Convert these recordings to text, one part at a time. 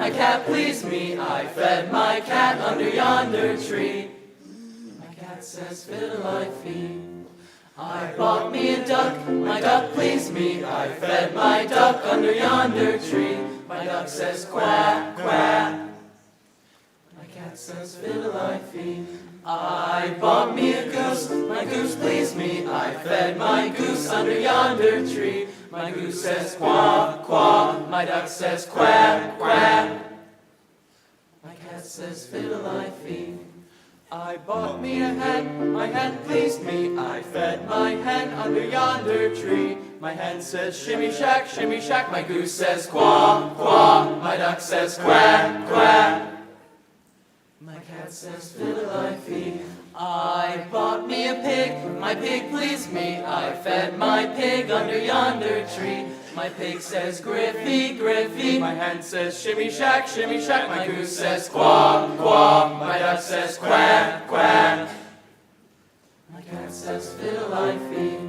my cat pleased me. I fed my cat under yonder tree. My cat says fiddle-I-fee. I bought me a duck, my duck pleased me. I fed my duck under yonder tree. My duck says quack, quack. My cat says fiddle-I-fee. I bought me a goose, my goose pleased me. I fed my goose under yonder tree. My goose says quack, quack. My duck says quack, quack. My cat says fiddle-I-fee. I bought me a hen, my hen pleased me. I fed my hen under yonder tree. My hen says shimmy shack, shimmy shack. My goose says quack, quack. My duck says quack, quack. My cat says fiddle-I-fee. I bought me a pig, my pig pleased me. I fed my pig under yonder tree. My pig says griffy, griffy. My hen says shimmy shack, shimmy shack. My goose says quack, quack. My duck says quack, quack. My cat says fiddle-I-fee.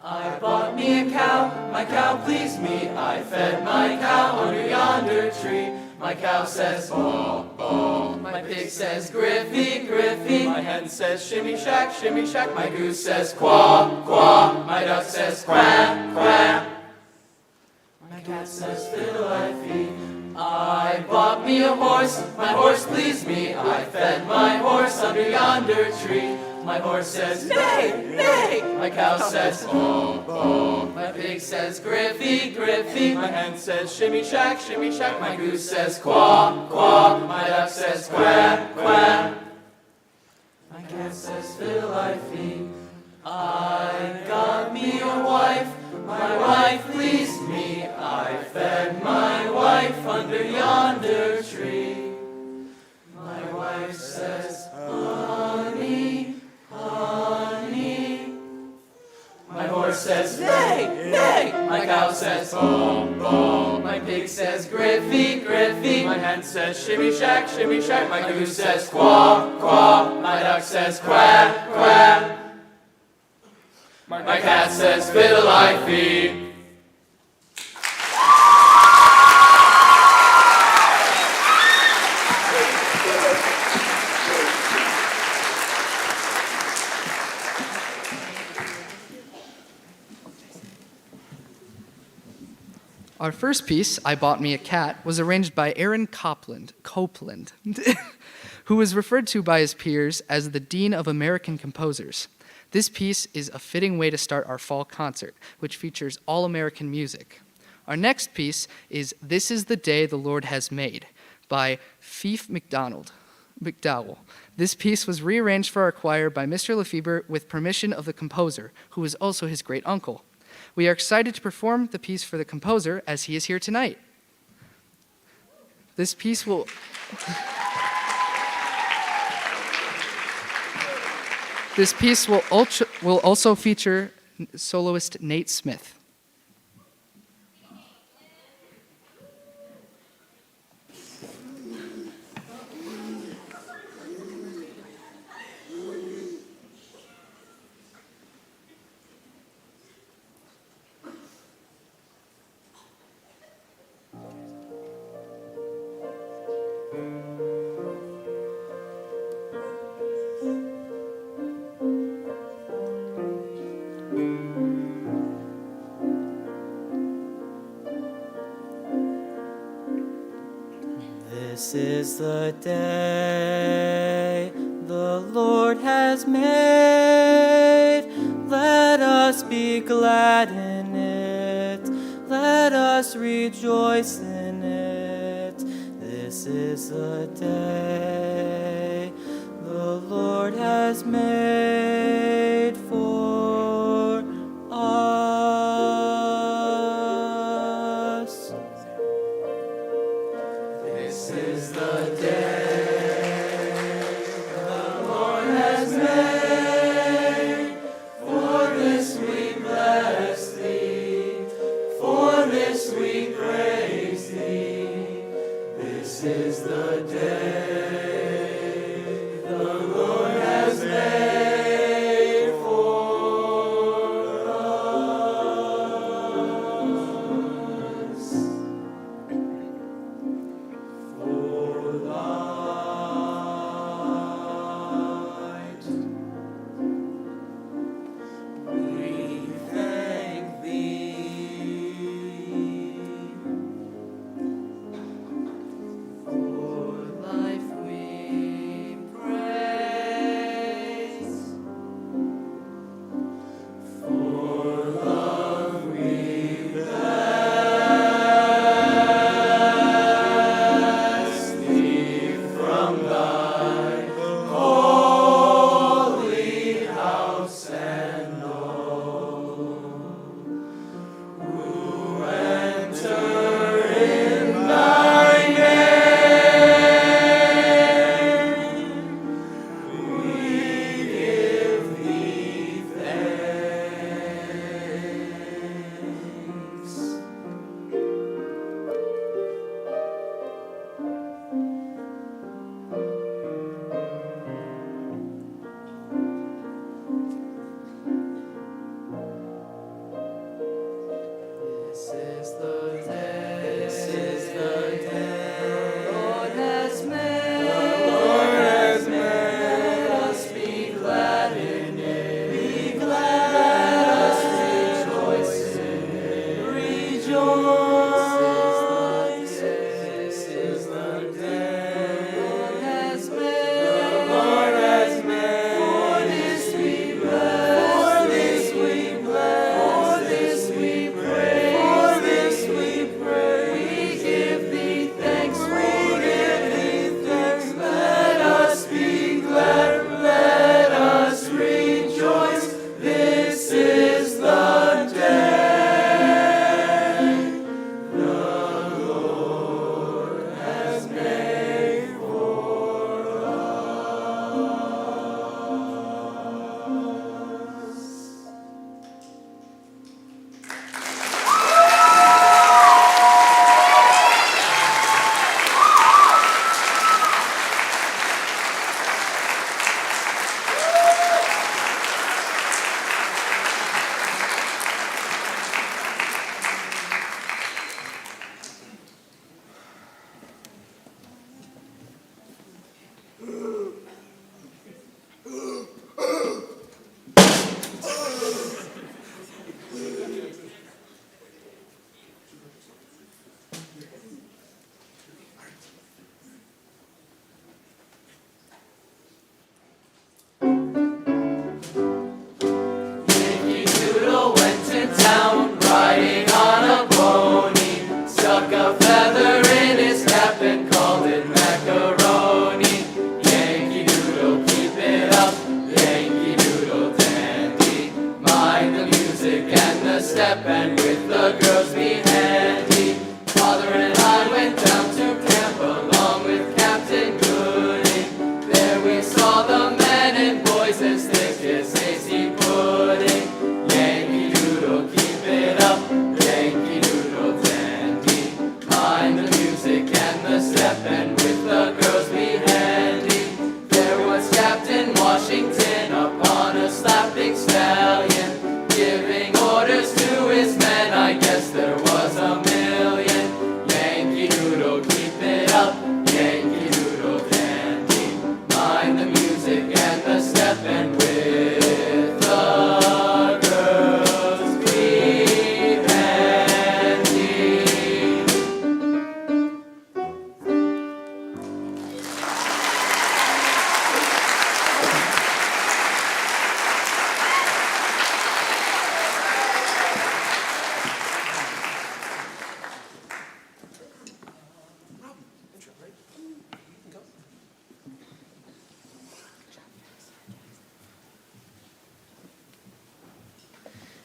I bought me a cow, my cow pleased me. I fed my cow under yonder tree. My cow says baa, baa. My pig says griffy, griffy. My hen says shimmy shack, shimmy shack. My goose says quack, quack. My duck says quack, quack. My cat says fiddle-I-fee. I bought me a horse, my horse pleased me. I fed my horse under yonder tree. My horse says neigh, neigh. My cow says baa, baa. My pig says griffy, griffy. My hen says shimmy shack, shimmy shack. My goose says quack, quack. My duck says quack, quack. My cat says fiddle-I-fee. I got me a wife, my wife pleased me. I fed my wife under yonder tree. My wife says honey, honey. My horse says neigh, neigh. My cow says baa, baa. My pig says griffy, griffy. My hen says shimmy shack, shimmy shack. My goose says quack, quack. My duck says quack, quack. My cat says fiddle-I-fee. Our first piece, I Bought Me a Cat, was arranged by Aaron Copeland, who was referred to by his peers as the Dean of American Composers. This piece is a fitting way to start our fall concert, which features all-American music. Our next piece is This Is the Day the Lord Has Made by Fief McDowell. This piece was rearranged for our choir by Mr. Lefebvre with permission of the composer, who is also his great uncle. We are excited to perform the piece for the composer as he is here tonight. This piece will also feature soloist Nate Smith. This is the day the Lord has made. Let us be glad in it. Let us rejoice in it. This is the day the Lord has made for us. This is the day the Lord has made. For this we bless thee. For this we praise thee. This is the day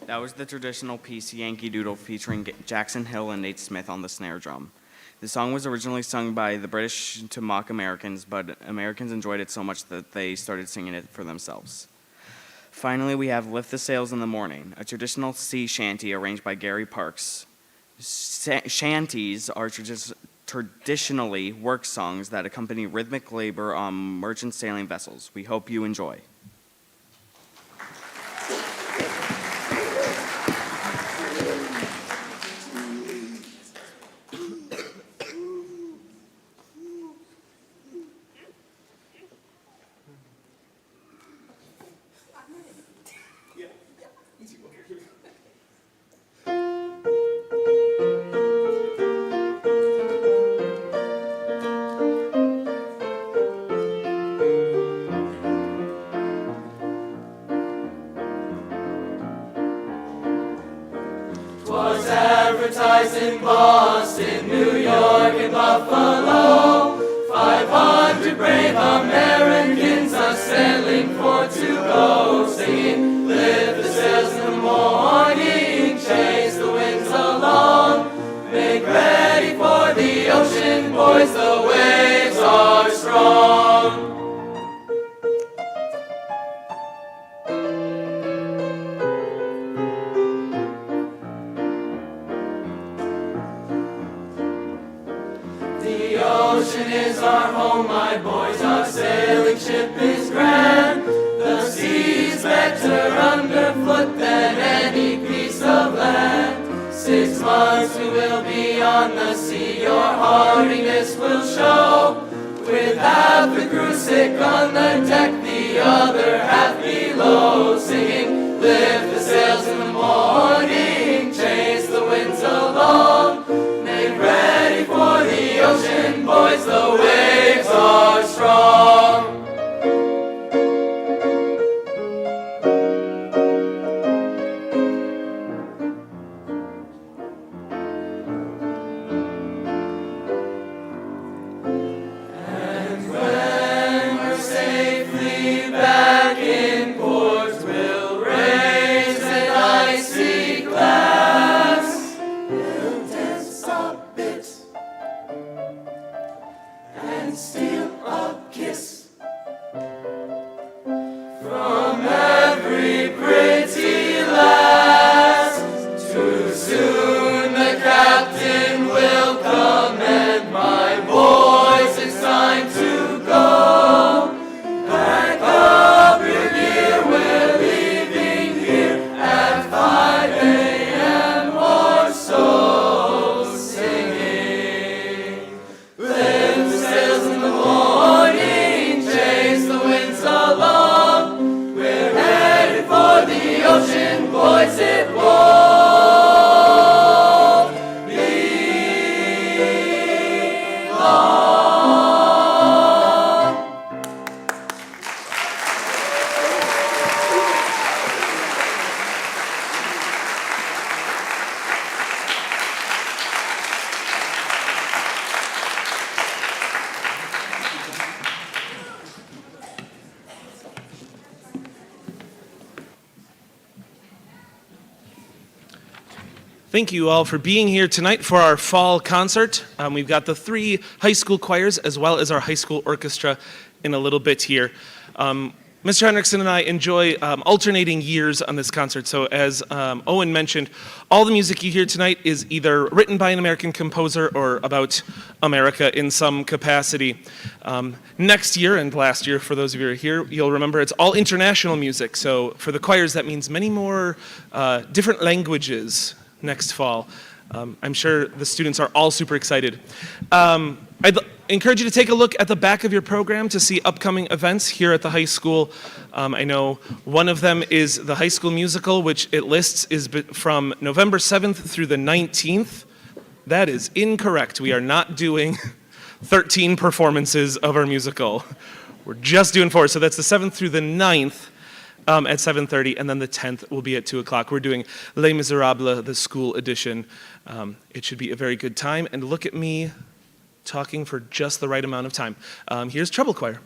That was the traditional piece Yankee Doodle featuring Jackson Hill and Nate Smith on the snare drum. The song was originally sung by the British to mock Americans, but Americans enjoyed it so much that they started singing it for themselves. Finally, we have Lift the Sails in the Morning, a traditional sea shanty arranged by Gary Parks. Shanties are traditionally work songs that accompany rhythmic labor on merchant sailing vessels. We hope you enjoy. Was advertised in Boston, New York, and Buffalo. 500 brave Americans are sailing for to go, singing, lift the sails in the morning, chase the winds along. Make ready for the ocean, boys, the waves are strong. The ocean is our home, my boys, our sailing ship is grand. The sea's better underfoot than any piece of land. 6 months we will be on the sea, your hardiness will show. With half the crew sick on the deck, the other half below, singing, lift the sails in the morning, chase the winds along. Make ready for the ocean, boys, the waves are strong. And when we're safely back in port, we'll raise an icy glass. We'll dance a bit and steal a kiss from every pretty lass. Too soon the captain will come, and my boys, it's time to go. Pack up your gear, we're leaving here at 5 a.m. or so, singing. Lift the sails in the morning, chase the winds along. We're headed for the ocean, boys, it won't be long. Thank you all for being here tonight for our fall concert. We've got the 3 high school choirs as well as our high school orchestra in a little bit here. Mr. Hendrickson and I enjoy alternating years on this concert. So as Owen mentioned, all the music you hear tonight is either written by an American composer or about America in some capacity. Next year and last year, for those of you who are here, you'll remember it's all international music. So for the choirs, that means many more different languages next fall. I'm sure the students are all super excited. I'd encourage you to take a look at the back of your program to see upcoming events here at the high school. I know one of them is the high school musical, which it lists is from November 7th through the 19th. That is incorrect. We are not doing 13 performances of our musical. We're just doing 4. So that's the 7th through the 9th. At 7:30, and then the 10th will be at 2 o'clock. We're doing Les Miserables, the school edition. It should be a very good time, and look at me talking for just the right amount of time. Here's Treble Choir.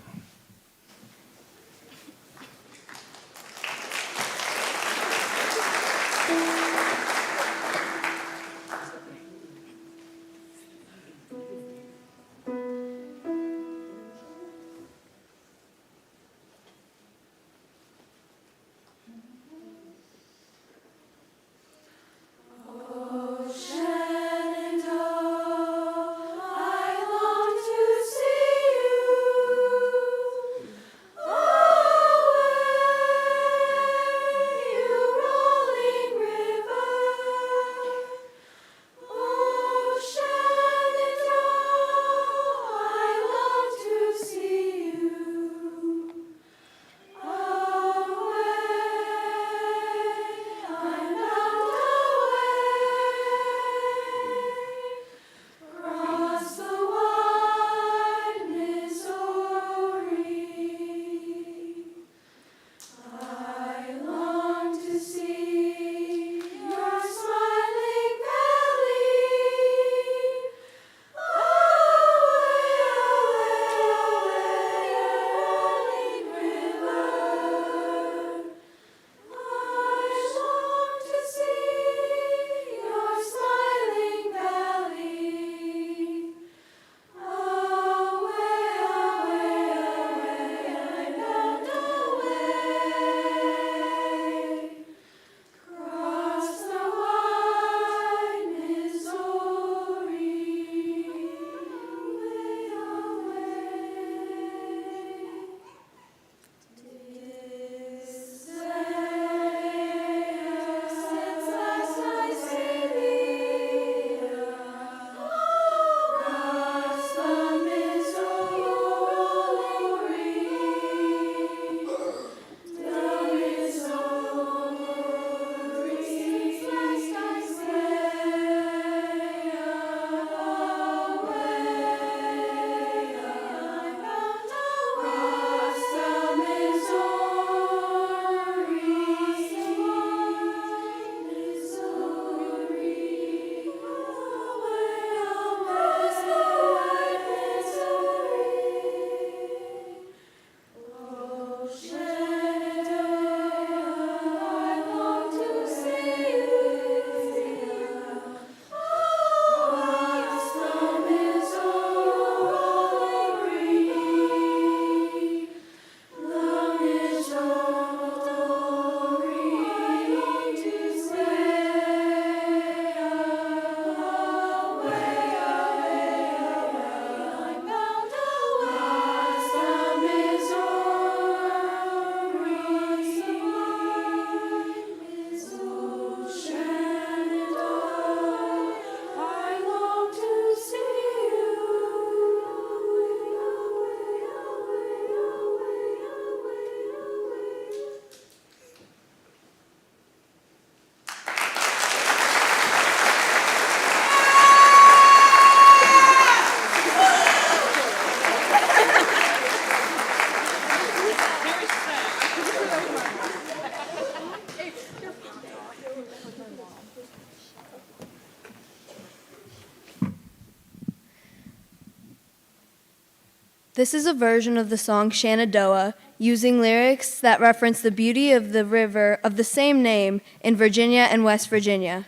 This is a version of the song Shenandoah, using lyrics that reference the beauty of the river of the same name in Virginia and West Virginia.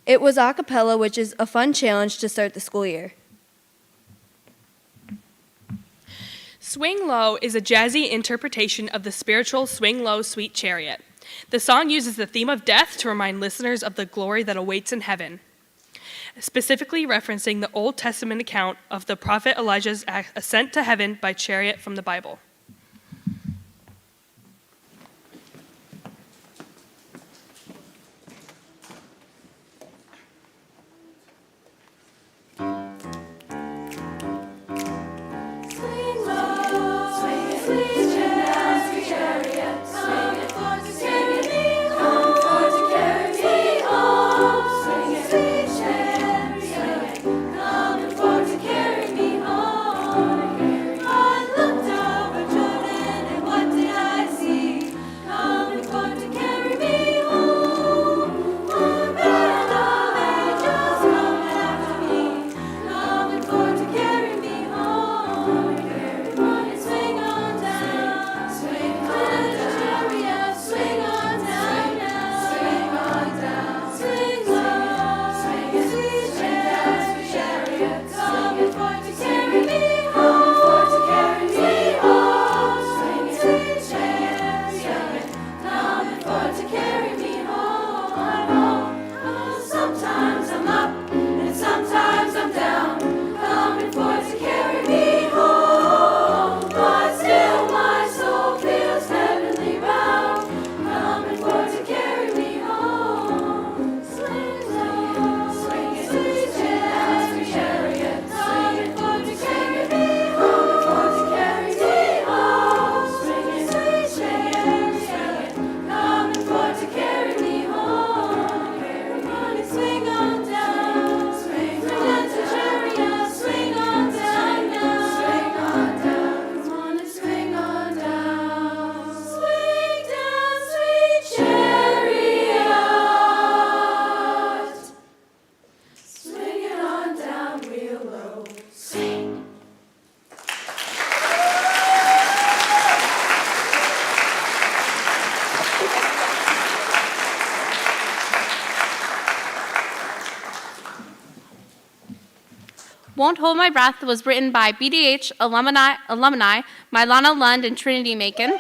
It was a cappella, which is a fun challenge to start the school year. Swing Low is a jazzy interpretation of the spiritual Swing Low, Sweet Chariot. The song uses the theme of death to remind listeners of the glory that awaits in heaven, specifically referencing the Old Testament account of the prophet Elijah's ascent to heaven by chariot from the Bible. Won't Hold My Breath was written by BDH alumni Mylana Lund and Trinity Macon.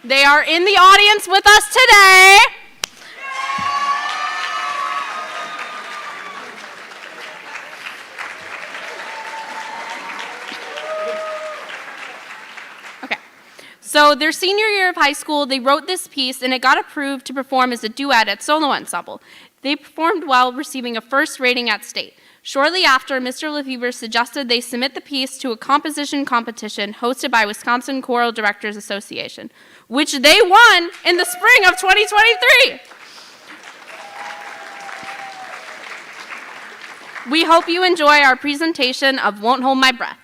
They are in the audience with us today. Okay. So their senior year of high school, they wrote this piece and it got approved to perform as a duet at Solo Ensemble. They performed well, receiving a first rating at state. Shortly after, Mr. Lefebvre suggested they submit the piece to a composition competition hosted by Wisconsin Choral Directors Association, which they won in the spring of 2023. We hope you enjoy our presentation of Won't Hold My Breath.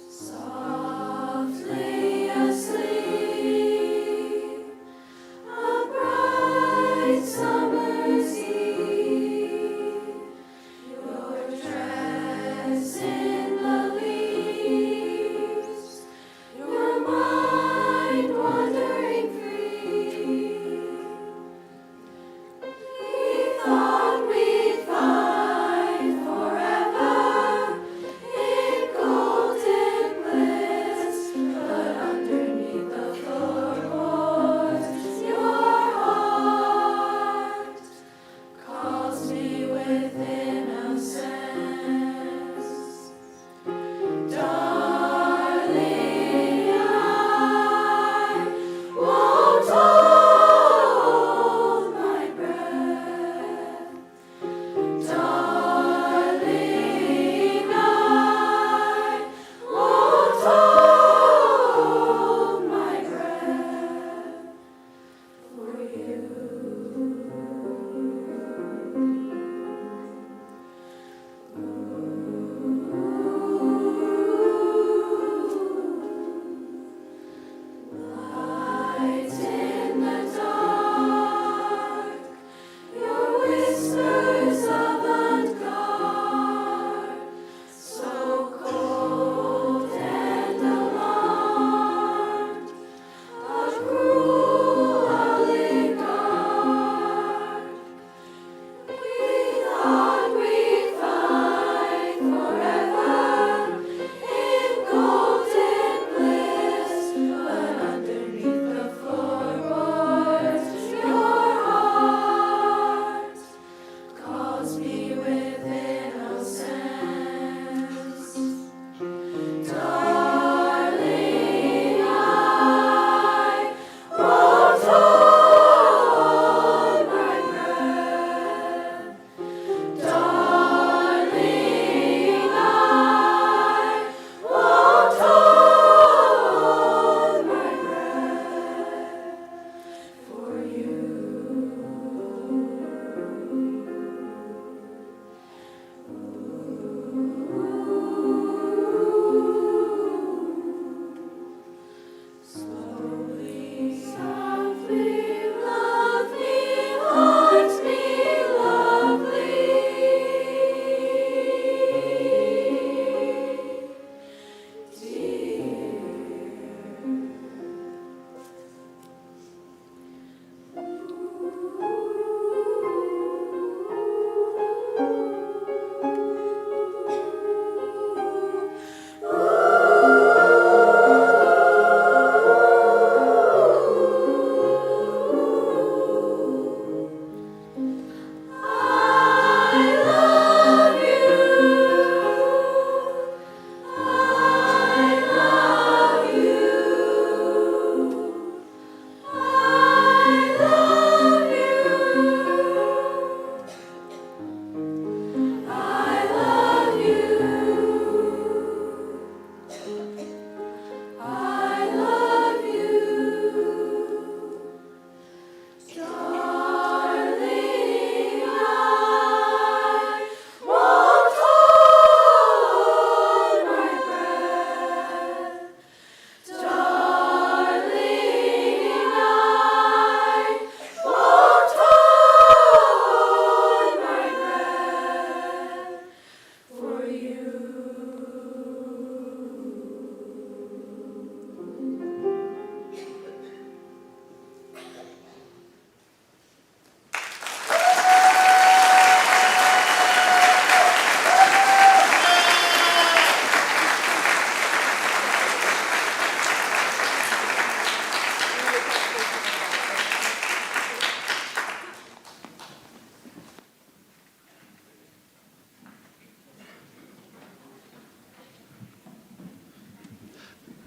Softly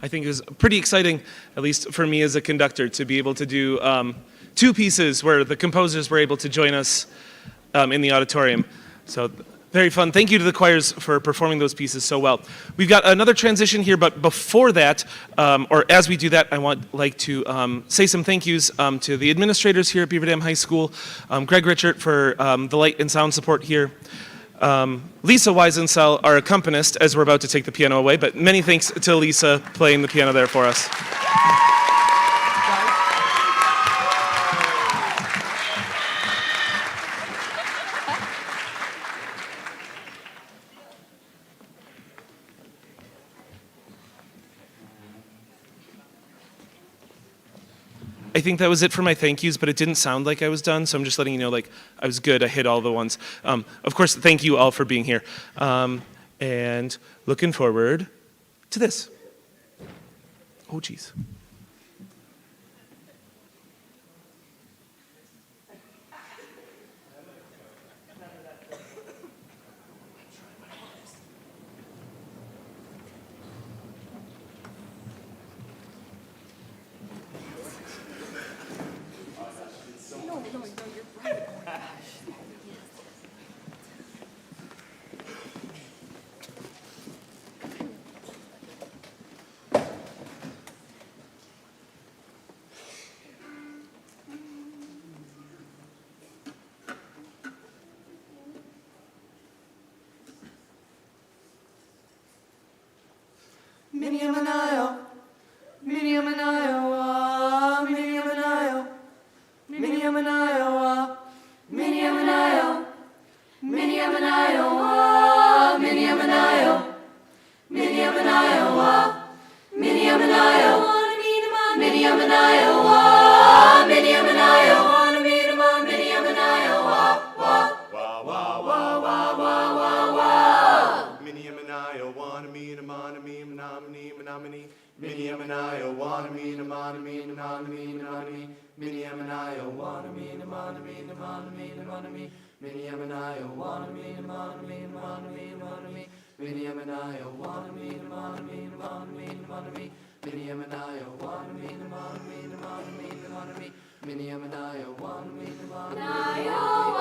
I think it was pretty exciting, at least for me as a conductor, to be able to do 2 pieces where the composers were able to join us in the auditorium. So very fun. Thank you to the choirs for performing those pieces so well. We've got another transition here, but before that, or as we do that, I want like to say some thank yous to the administrators here at Beaver Dam High School, Greg Richard for the light and sound support here, Lisa Weisensell, our accompanist, as we're about to take the piano away, but many thanks to Lisa playing the piano there for us. I think that was it for my thank yous, but it didn't sound like I was done, so I'm just letting you know, like, I was good. I hit all the ones. Of course, thank you all for being here. And looking forward to this. Oh, geez. Miniamanayo, Miniamanayo, Miniamanayo, Miniamanayo, Miniamanayo, Miniamanayo, Miniamanayo, Miniamanayo, Miniamanayo, Miniamanayo, Miniamanayo, Miniamanayo, wanna mean a man, mean a man, mean a man, Miniamanayo, wanna mean a man, mean a man, mean a man, Miniamanayo, wanna mean a man, mean a man, mean a man, Miniamanayo, wanna mean a man, mean a man, mean a man, Miniamanayo, wanna mean a man, mean a man, mean a man, Miniamanayo, wanna mean a man, mean a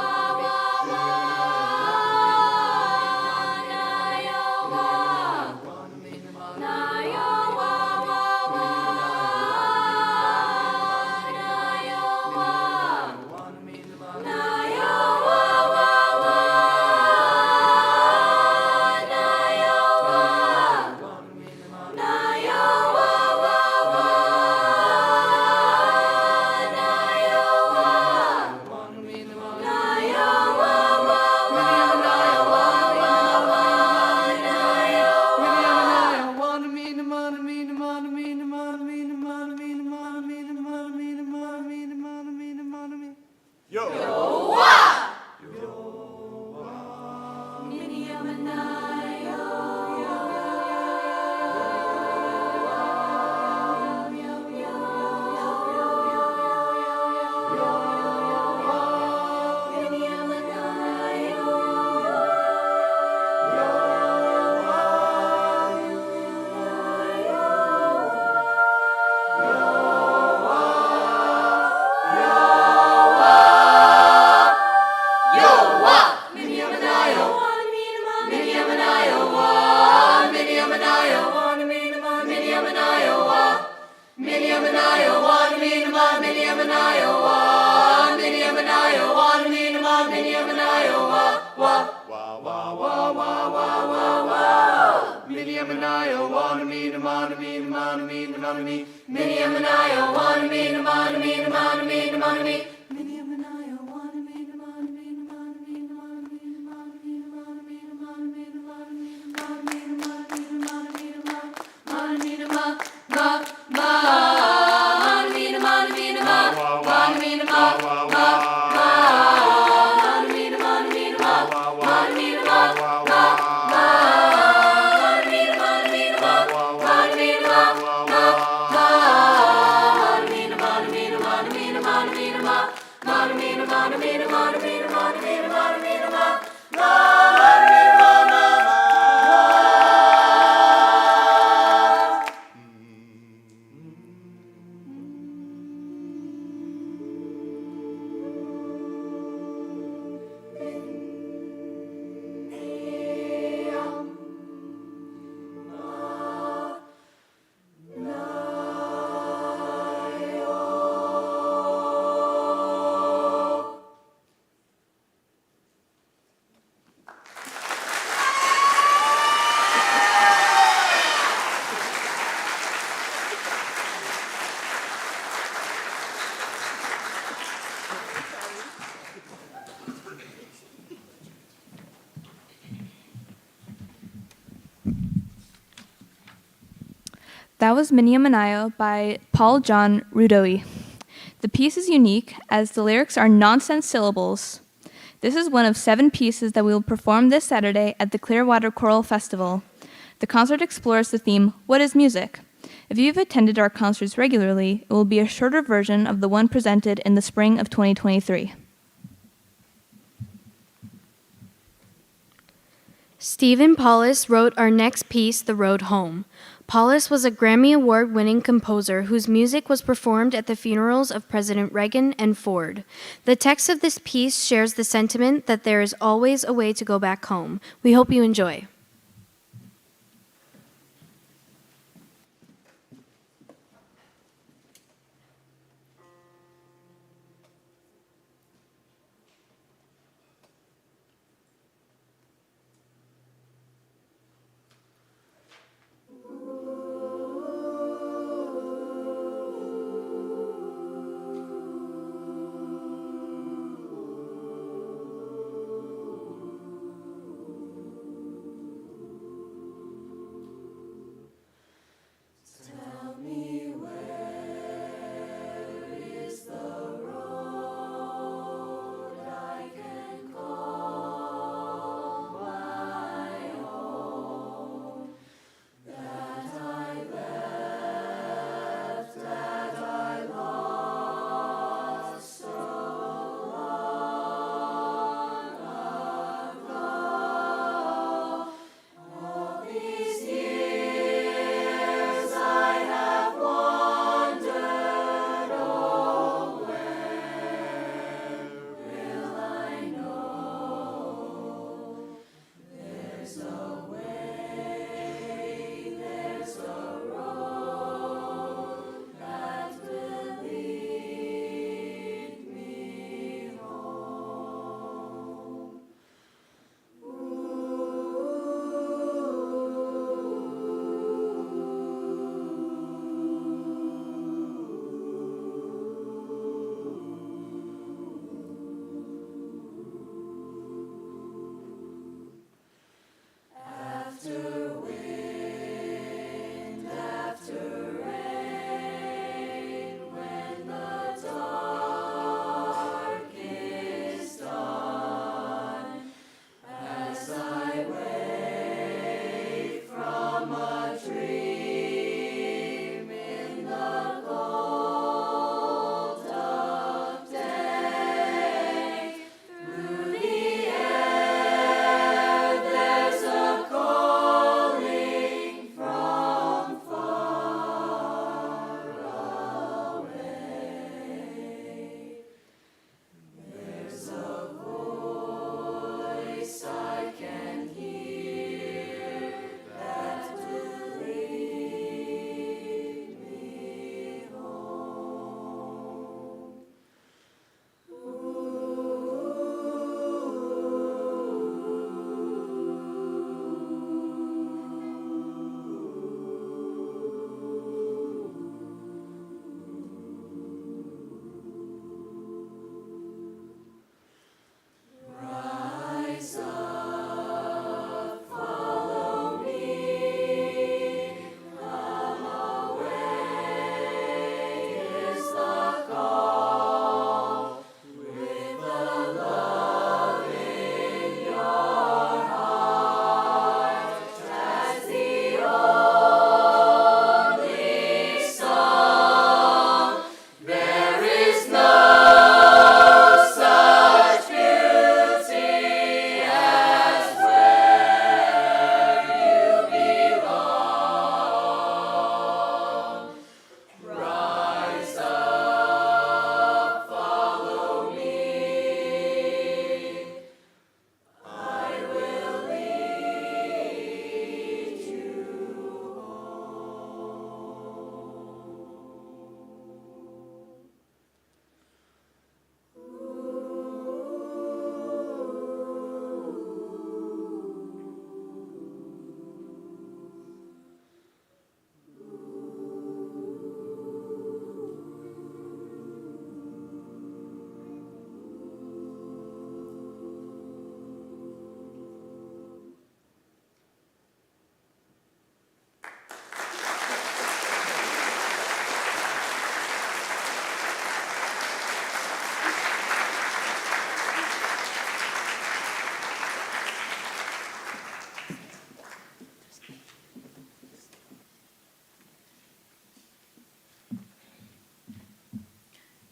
That was Minyamanaya by Paul John Rudoe. The piece is unique as the lyrics are nonsense syllables. This is one of 7 pieces that we will perform this Saturday at the Clearwater Choral Festival. The concert explores the theme, What is Music? If you've attended our concerts regularly, it will be a shorter version of the one presented in the spring of 2023. Stephen Paulus wrote our next piece, The Road Home. Paulus was a Grammy Award-winning composer whose music was performed at the funerals of President Reagan and Ford. The text of this piece shares the sentiment that there is always a way to go back home. We hope you enjoy.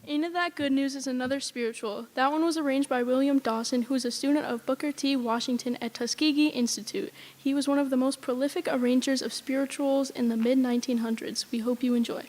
Ain't It That Good News is another spiritual. That one was arranged by William Dawson, who is a student of Booker T. Washington at Tuskegee Institute. He was one of the most prolific arrangers of spirituals in the mid-1900s. We hope you enjoy.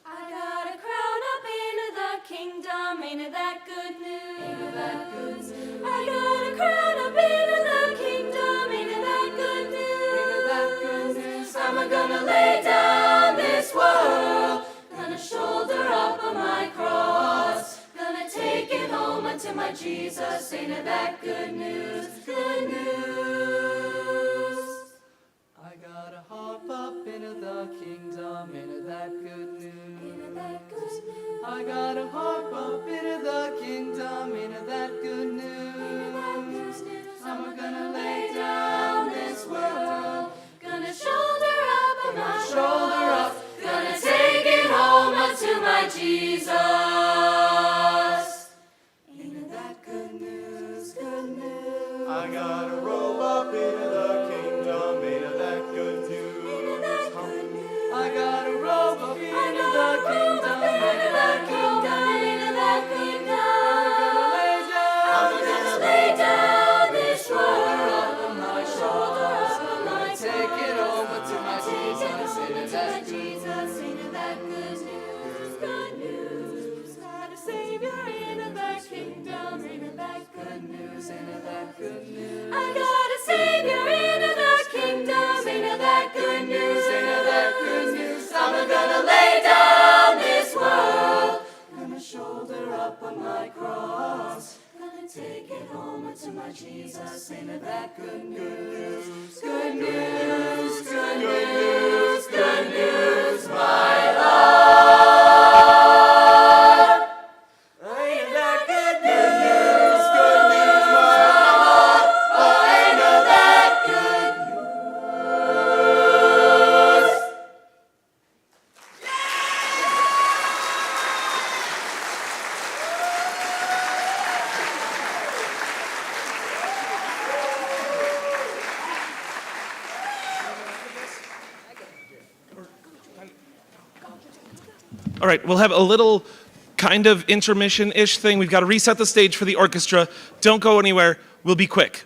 I got a crown up into the kingdom, ain't it that good news? Ain't it that good news? I got a crown up into the kingdom, ain't it that good news? Ain't it that good news? I'm gonna lay down this world, gonna shoulder up on my cross, gonna take it home unto my Jesus, ain't it that good news? Good news. I gotta hop up into the kingdom, into that good news. I gotta hop up into the kingdom, into that good news. I'm gonna lay down this world, Gonna shoulder up on my shoulder up, gonna take it home unto my Jesus. Ain't it that good news, good news? I gotta roll up into the kingdom, ain't it that good news? Ain't it that good news? I gotta roll up into the kingdom, into that kingdom. Ain't it that good news? I'm gonna lay down this world, on my shoulders. on my Take it over to my Jesus, Take it into home that to my Jesus, ain't it that good news, good news? Got a Savior in that kingdom, ain't it that good news, ain't it that good news? I got a Savior in the kingdom, ain't it that good news, ain't it that good news? I'm gonna lay down this world, gonna shoulder up on my cross, gonna take it home unto my Jesus, ain't it that good news? Good news, good news, good news, my Lord. Ain't that good news, good news, my Lord? Oh, ain't that good news? All right, we'll have a little kind of intermission-ish thing. We've got to reset the stage for the orchestra. Don't go anywhere. We'll be quick.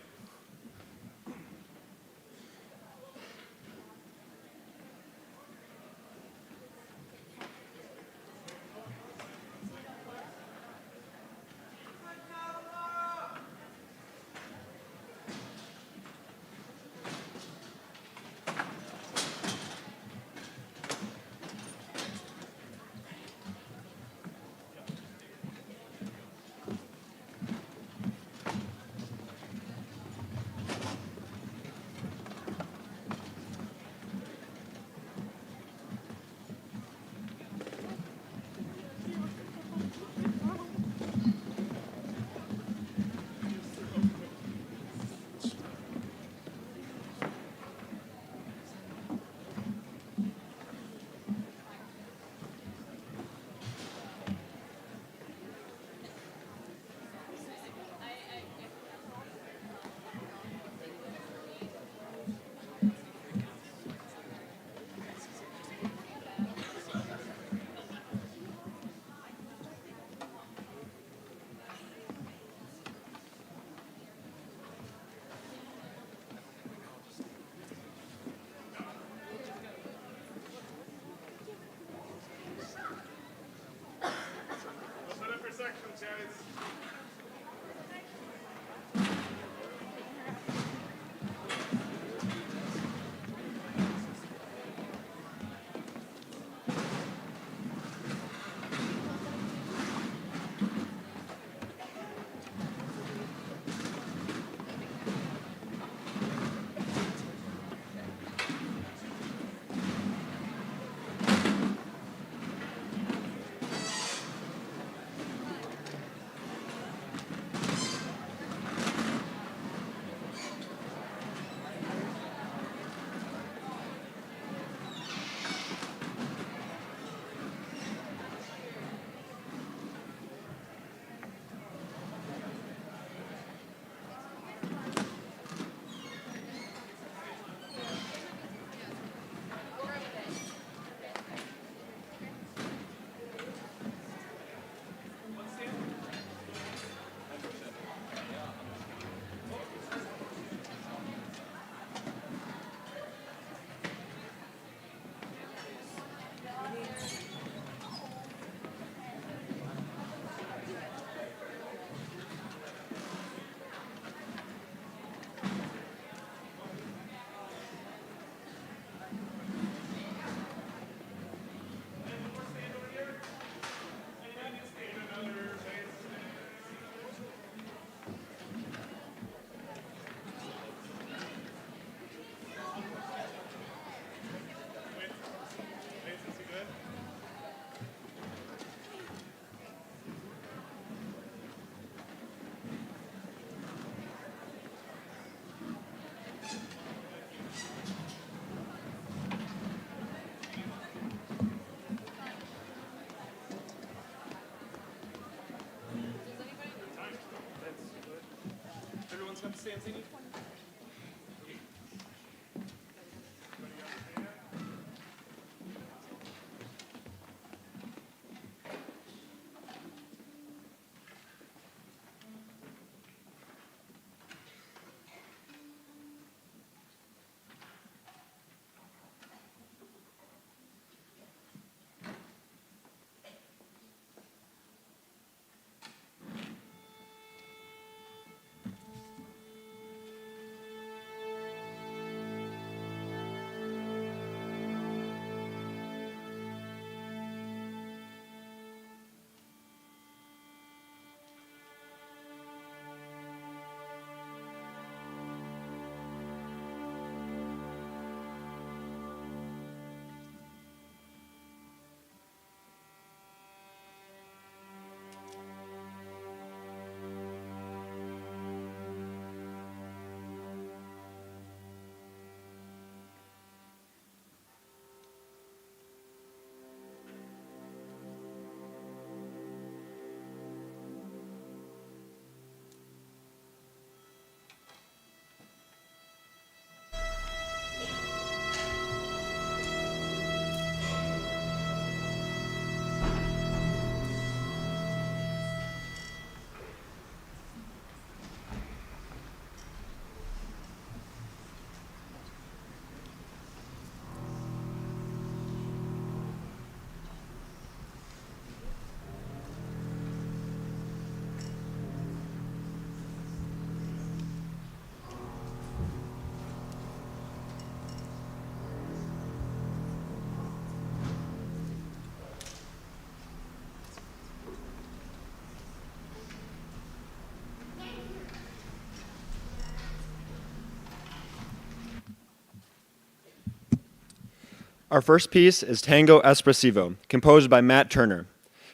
Our first piece is Tango Espressivo, composed by Matt Turner.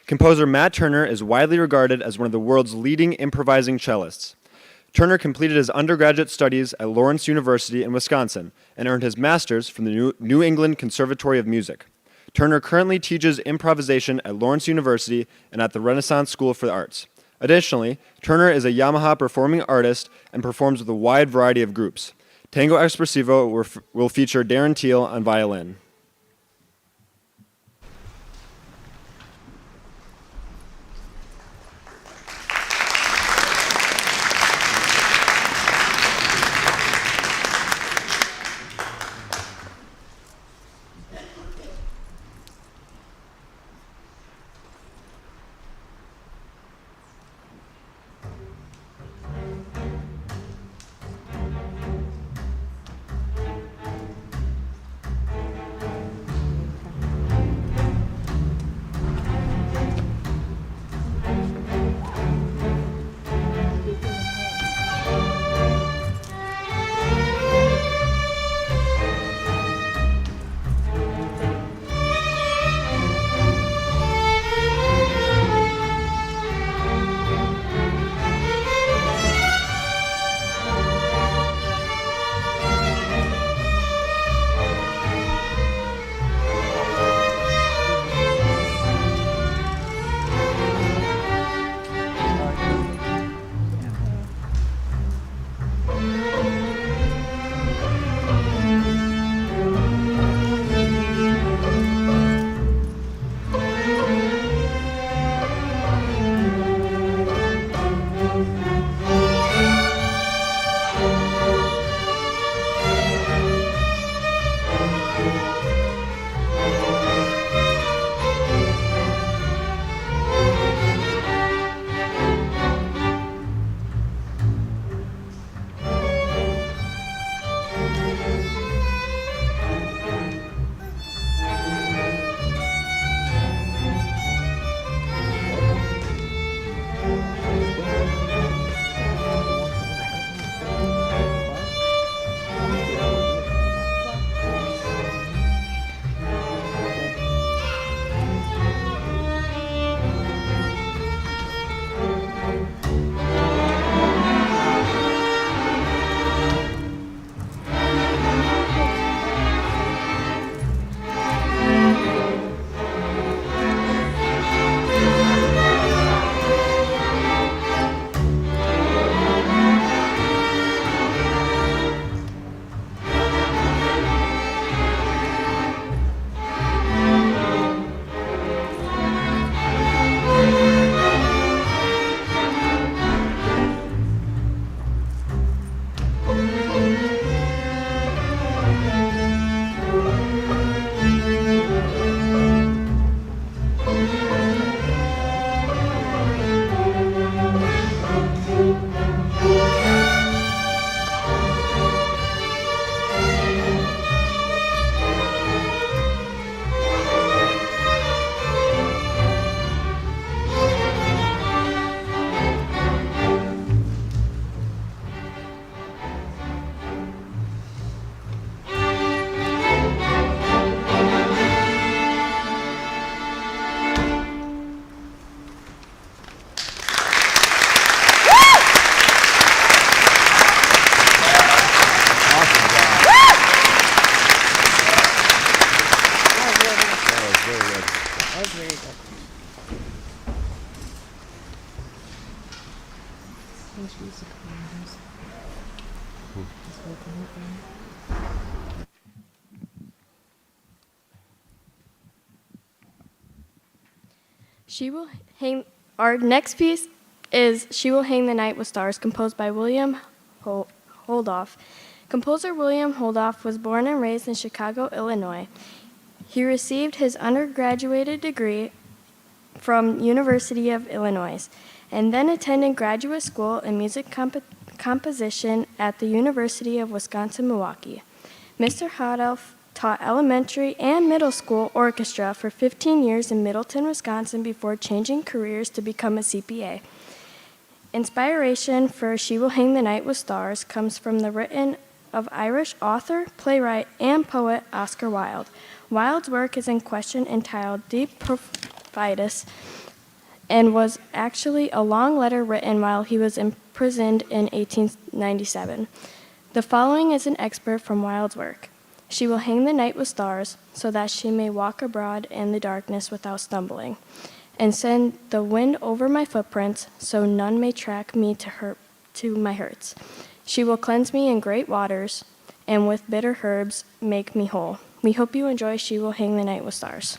Composer Matt Turner is widely regarded as one of the world's leading improvising cellists. Turner completed his undergraduate studies at Lawrence University in Wisconsin and earned his master's from the New England Conservatory of Music. Turner currently teaches improvisation at Lawrence University and at the Renaissance School for the Arts. Additionally, Turner is a Yamaha performing artist and performs with a wide variety of groups. Tango Espressivo will feature Darren Teal on violin. She Will Hang. Our next piece is She Will Hang the Night with Stars, composed by William Holdoff. Composer William Holdoff was born and raised in Chicago, Illinois. He received his undergraduate degree from University of Illinois and then attended graduate school in music composition at the University of Wisconsin-Milwaukee. Mr. Holdoff taught elementary and middle school orchestra for 15 years in Middleton, Wisconsin before changing careers to become a CPA. Inspiration for She Will Hang the Night with Stars comes from the written of Irish author, playwright, and poet Oscar Wilde. Wilde's work is in question entitled De Profundis and was actually a long letter written while he was imprisoned in 1897. The following is an excerpt from Wilde's work. She will hang the night with stars, so that she may walk abroad in the darkness without stumbling, and send the wind over my footprints, so none may track me to my hurts. She will cleanse me in great waters, and with bitter herbs make me whole. We hope you enjoy She Will Hang the Night with Stars.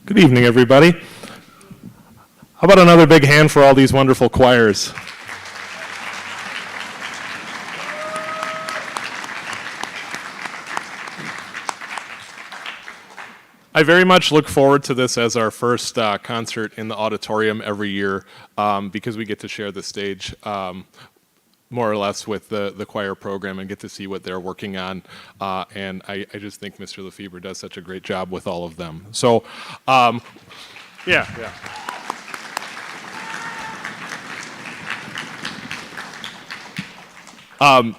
Good evening, everybody. How about another big hand for all these wonderful choirs? I very much look forward to this as our first concert in the auditorium every year because we get to share the stage more or less with the choir program and get to see what they're working on. And I just think Mr. Lefebvre does such a great job with all of them. So, yeah.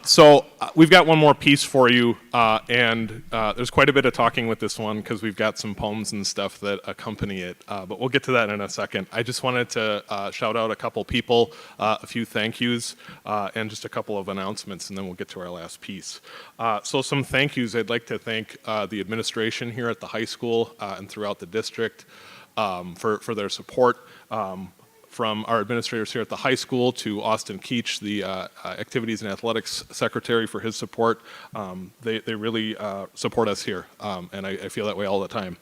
So we've got one more piece for you, and there's quite a bit of talking with this one because we've got some poems and stuff that accompany it, but we'll get to that in a second. I just wanted to shout out a couple people, a few thank yous, and just a couple of announcements, and then we'll get to our last piece. So some thank yous. I'd like to thank the administration here at the high school and throughout the district for their support. From our administrators here at the high school to Austin Keach, the Activities and Athletics Secretary, for his support. They really support us here, and I feel that way all the time.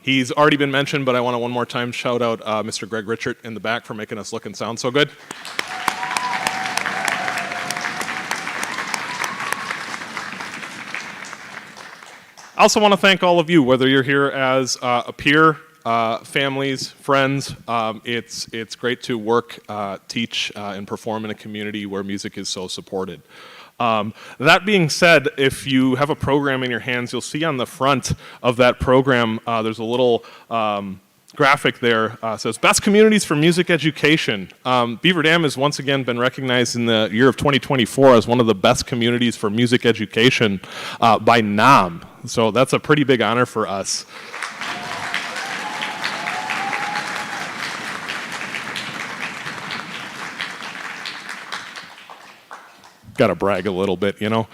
He's already been mentioned, but I want to one more time shout out Mr. Greg Richard in the back for making us look and sound so good. I also want to thank all of you, whether you're here as a peer, families, friends. It's great to work, teach, and perform in a community where music is so supported. That being said, if you have a program in your hands, you'll see on the front of that program there's a little graphic there. Says Best Communities for Music Education. Beaver Dam has once again been recognized in the year of 2024 as one of the best communities for music education by NAM. So that's a pretty big honor for us. Got to brag a little bit, you know.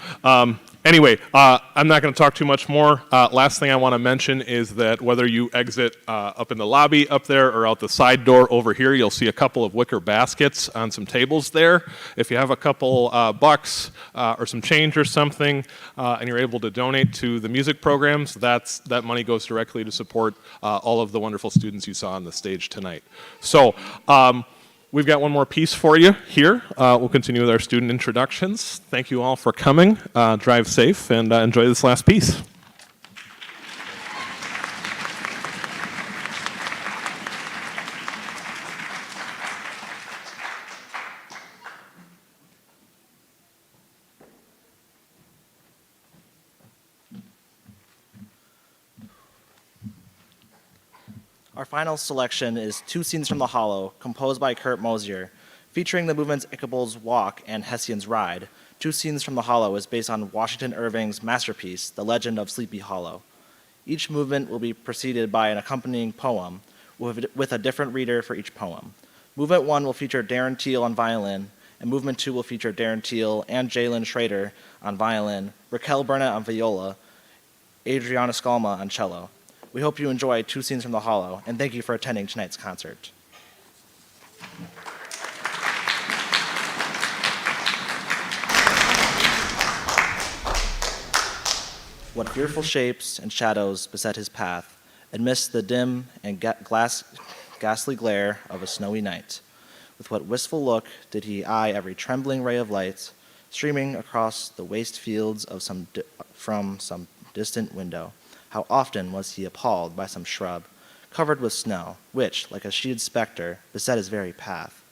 Anyway, I'm not going to talk too much more. Last thing I want to mention is that whether you exit up in the lobby up there or out the side door over here, you'll see a couple of wicker baskets on some tables there. If you have a couple bucks or some change or something and you're able to donate to the music programs, that money goes directly to support all of the wonderful students you saw on the stage tonight. So, we've got one more piece for you here. We'll continue with our student introductions. Thank you all for coming. Drive safe and enjoy this last piece. Our final selection is Two Scenes from the Hollow, composed by Kurt Mosier. Featuring the movements Ichabod's Walk and Hessian's Ride, Two Scenes from the Hollow is based on Washington Irving's masterpiece, The Legend of Sleepy Hollow. Each movement will be preceded by an accompanying poem with a different reader for each poem. Movement 1 will feature Darren Teal on violin, and Movement 2 will feature Darren Teal and Jalen Schrader on violin, Raquel Burnett on viola, Adriana Scalma on cello. We hope you enjoy Two Scenes from the Hollow, and thank you for attending tonight's concert. What fearful shapes and shadows beset his path, amidst the dim and ghastly glare of a snowy night. With what wistful look did he eye every trembling ray of light, streaming across the waste fields of from some distant window. How often was he appalled by some shrub, covered with snow, which, like a sheeted specter, beset his very path.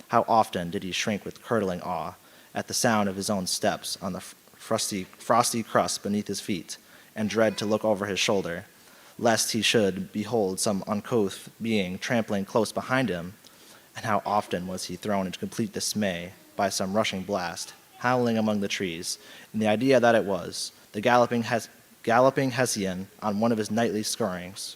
How often did he shrink with curdling awe at the sound of his own steps on the frosty crust beneath his feet, and dread to look over his shoulder, lest he should behold some uncouth being trampling close behind him. And how often was he thrown into complete dismay by some rushing blast, howling among the trees, and the idea that it was the galloping Hessian on one of his nightly scurryings.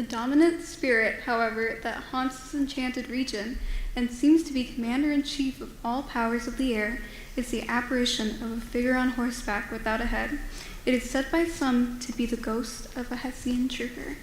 dominant spirit, however, that haunts this enchanted region and seems to be commander-in-chief of all powers of the air is the apparition of a figure on horseback without a head. It is said by some to be the ghost of a Hessian trooper.